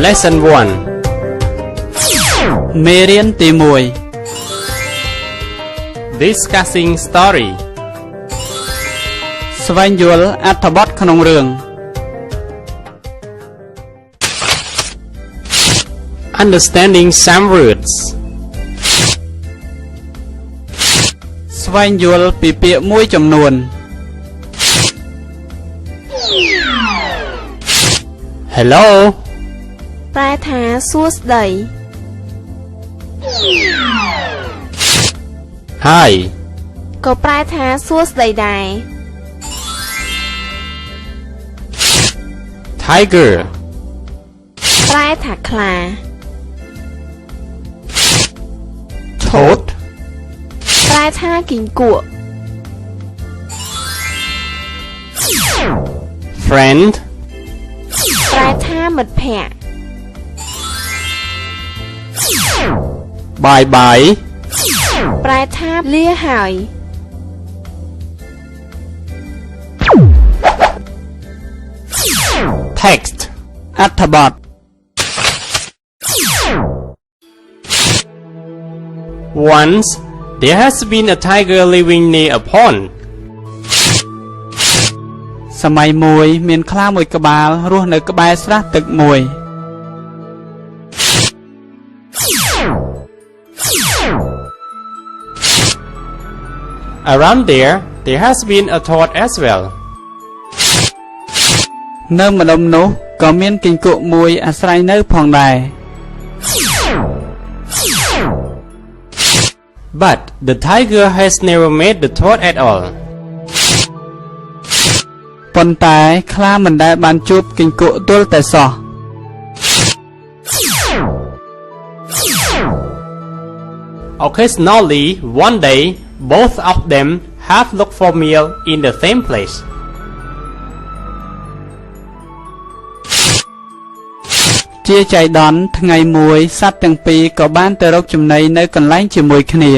Lesson 1 មេរៀនទី1 Discussing story ស្វែងយល់អត្ថបទក្នុងរឿង Understanding some words ស្វែងយល់ពីពាក្យមួយចំនួន Hello ប្រែថាសួស្តី Hi ក៏ប្រែថាសួស្តីដែរ Tiger ប្រែថាខ្លា Toad ប្រែថាគីង្គក់ Friend ប្រែថាមិត្តភក្តិ Bye bye ប្រែថាលាហើយ Text អត្ថបទ Once there has been a tiger living near a pond សម័យមួយមានខ្លាមួយក្បាលរស់នៅក្បែរស្រះទឹកមួយ Around there has been a toad as well នៅម្ដុំនោះក៏មានគីង្គក់មួយអាស្រ័យនៅផងដែរ But the tiger has never met the toad at all ប៉ុន្តែខ្លាមិនដែលបានជួបគីង្គក់ទល់តែសោះ Occasionally one day both of them have looked for meal in the same place ជាចៃដន្យថ្ងៃមួយសត្វទាំងពីរក៏បានទៅរកចំណីនៅកន្លែងជាមួយគ្នា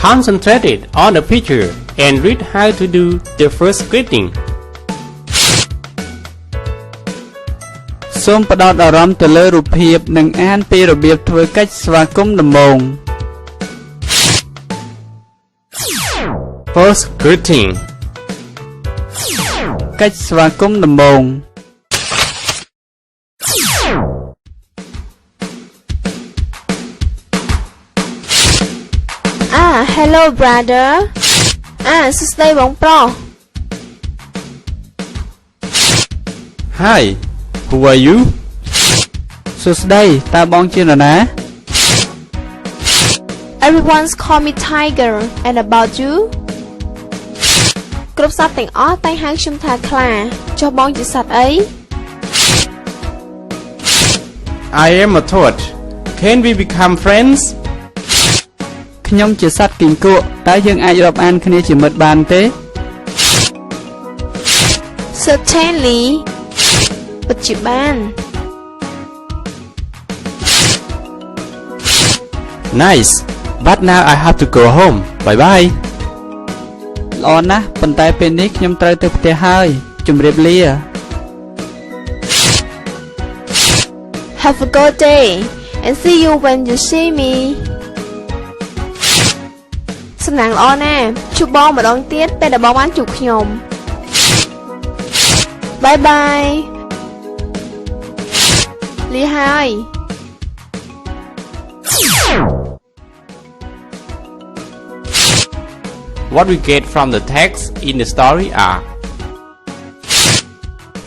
Concentrated on the picture and read how to do the first greeting សូមផ្ដោតអារម្មណ៍ទៅលើរូបភាពនិងអានពីរបៀបធ្វើកិច្ចស្វាគមន៍ដំបូង First greeting កិច្ចស្វាគមន៍ដំបូង Hello brother សួស្តីបងប្រុស Hi who are you សួស្តីតើបងជានរណា Everyone's call me Tiger and about you គ្រប់សត្វទាំងអស់តែងហៅខ្ញុំថាខ្លាចុះបងជាសត្វអី I am a toad can we become friends ខ្ញុំជាសត្វគីង្គក់តើយើងអាចរាប់អានគ្នាជាមិត្តបានទេ Certainly ពិតជាបាន Nice but now I have to go home bye bye ល្អណាស់ប៉ុន្តែពេលនេះខ្ញុំត្រូវទៅផ្ទះហើយជម្រាបលា Have a good day and see you when you see me សំណាងល្អណាស់ជួបបងម្ដងទៀតពេលដែលបងបានជួបខ្ញុំ Bye bye លាហើយ What we get from the text in the story are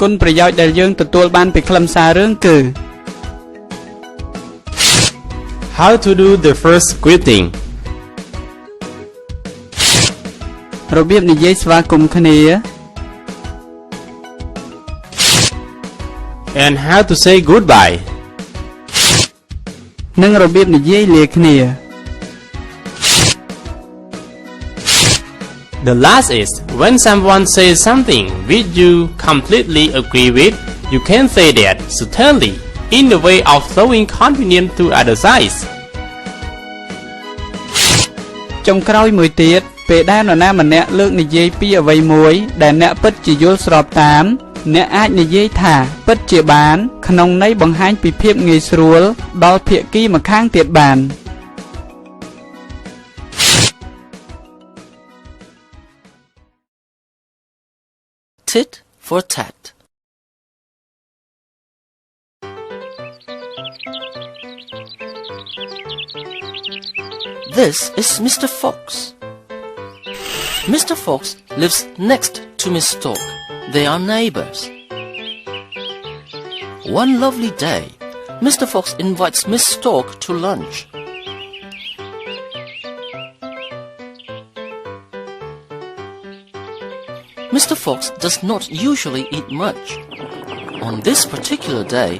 គុណប្រយោជន៍ដែលយើងទទួលបានពីខ្លឹមសាររឿងគឺ How to do the first greeting របៀបនិយាយស្វាគមន៍គ្នា and how to say goodbye និងរបៀបនិយាយលាគ្នា The last is when someone says something which you completely agree with, you can say that certainly in the way of showing confidence to other sides. ចុងក្រោយមួយទៀត ពេលដែលនរណាម្នាក់លើកនិយាយពីអ្វីមួយដែលអ្នកពិតជាយល់ស្របតាមអ្នកអាចនិយាយថាពិតជាបានក្នុងន័យបង្ហាញពីភាពងាយស្រួលដល់ភាគីម្ខាងទៀតបាន Tit for tat. This is Mr. Fox. Mr. Fox lives next to Miss Stork. They are neighbors. One lovely day, Mr. Fox invites Miss Stork to lunch. Mr. Fox does not usually eat much. On this particular day,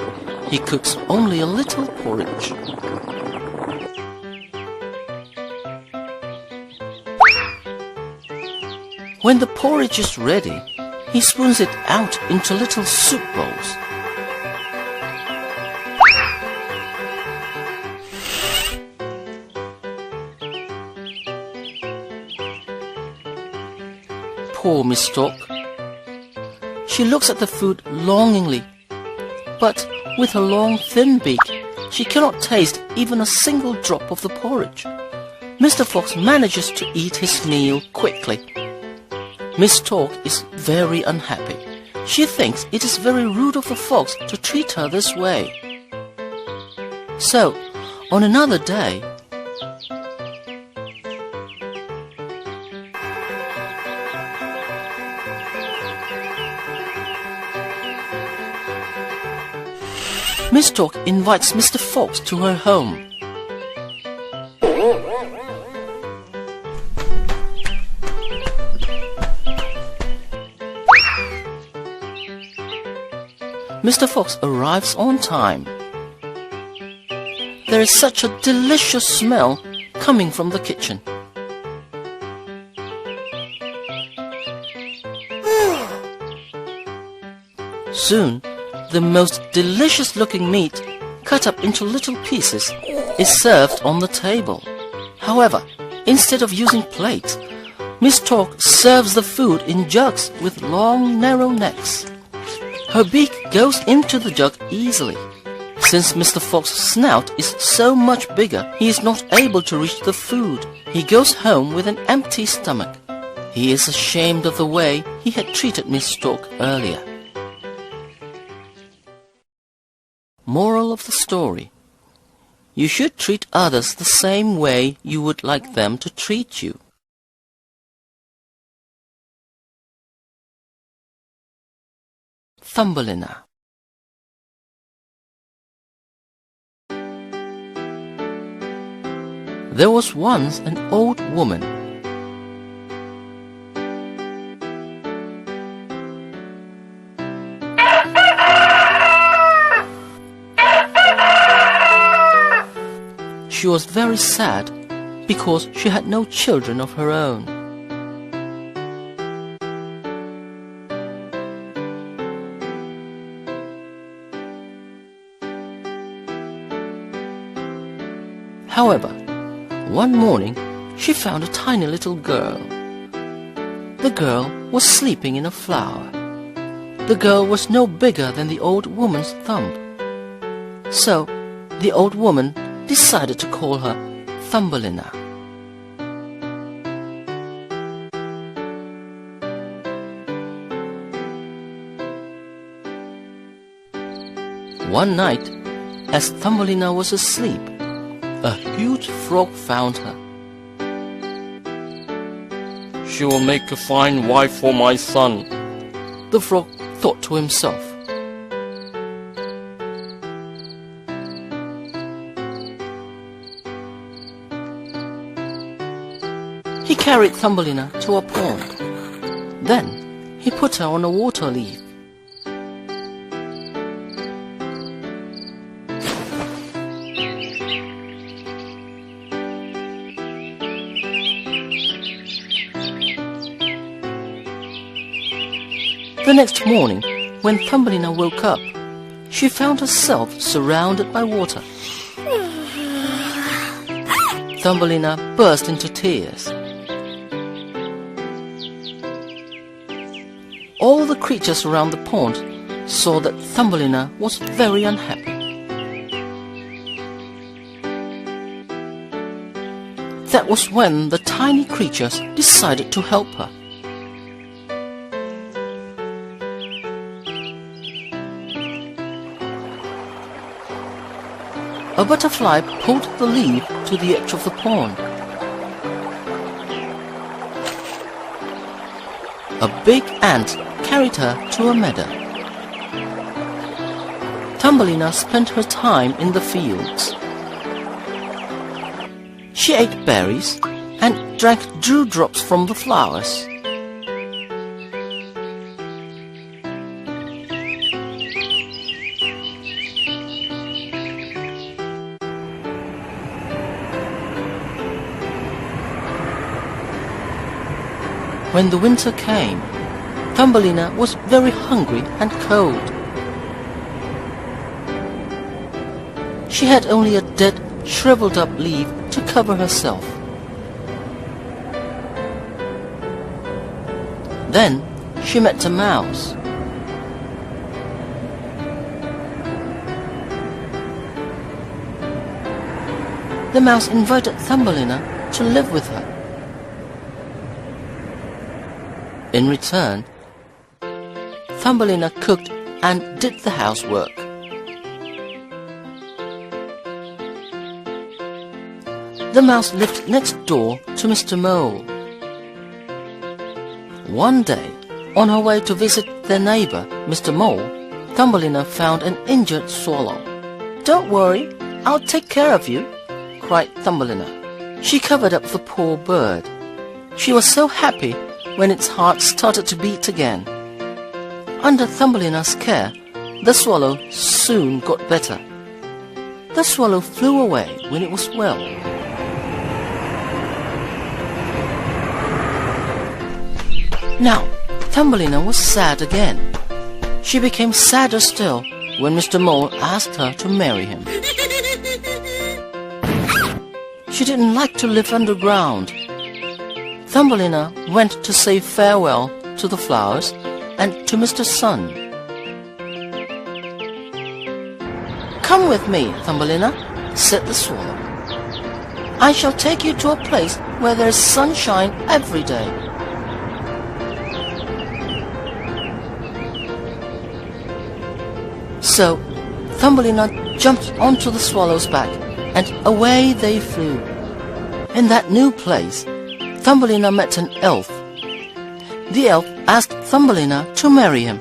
he cooks only a little porridge. When the porridge is ready, he spoons it out into little soup bowls. Poor Miss Stork. She looks at the food longingly, but with her long thin beak, she cannot taste even a single drop of the porridge. Mr. Fox manages to eat his meal quickly. Miss Stork is very unhappy. She thinks it is very rude of the fox to treat her this way. So, on another day, Miss Stork invites Mr. Fox to her home. Mr. Fox arrives on time. There is such a delicious smell coming from the kitchen. Soon, the most delicious-looking meat, cut up into little pieces, is served on the table. However, instead of using plates, Miss Stork serves the food in jugs with long, narrow necks. Her beak goes into the jug easily. Since Mr. Fox's snout is so much bigger, he is not able to reach the food. He goes home with an empty stomach. He is ashamed of the way he had treated Miss Stork earlier. Moral of the story: you should treat others the same way you would like them to treat you. Thumbelina. There was once an old woman. She was very sad because she had no children of her own. However, one morning she found a tiny little girl. The girl was sleeping in a flower. The girl was no bigger than the old woman's thumb. So the old woman decided to call her Thumbelina. One night, as Thumbelina was asleep, a huge frog found her. She will make a fine wife for my son, the frog thought to himself. He carried Thumbelina to a pond. Then he put her on a water leaf. The next morning, when Thumbelina woke up, she found herself surrounded by water. Thumbelina burst into tears. all the creatures around the pond saw that Thumbelina was very unhappy. That was when the tiny creatures decided to help her. A butterfly pulled the leaf to the edge of the pond. A big ant carried her to a meadow. Thumbelina spent her time in the fields. She ate berries and drank dewdrops from the flowers. When the winter came, Thumbelina was very hungry and cold. She had only a dead, shriveled-up leaf to cover herself. Then she met a mouse. The mouse invited Thumbelina to live with her. In return, Thumbelina cooked and did the housework. The mouse lived next door to Mr. Mole. One day, on her way to visit their neighbor, Mr. Mole, Thumbelina found an injured swallow. "Don't worry, I'll take care of you," cried Thumbelina. She covered up the poor bird. She was so happy when its heart started to beat again. Under Thumbelina's care, the swallow soon got better. The swallow flew away when it was well. Now, Thumbelina was sad again. She became sadder still when Mr. Mole asked her to marry him. She didn't like to live underground. Thumbelina went to say farewell to the flowers and to Mr. Sun. "Come with me, Thumbelina," said the swallow. "I shall take you to a place where there is sunshine every day." So Thumbelina jumped onto the swallow's back, and away they flew. In that new place, Thumbelina met an elf. The elf asked Thumbelina to marry him.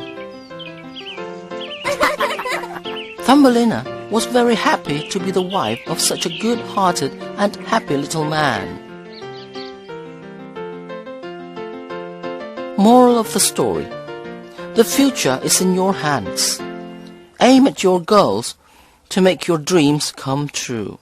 Thumbelina was very happy to be the wife of such a good-hearted and happy little man. Moral of the story: the future is in your hands. Aim at your goals to make your dreams come true.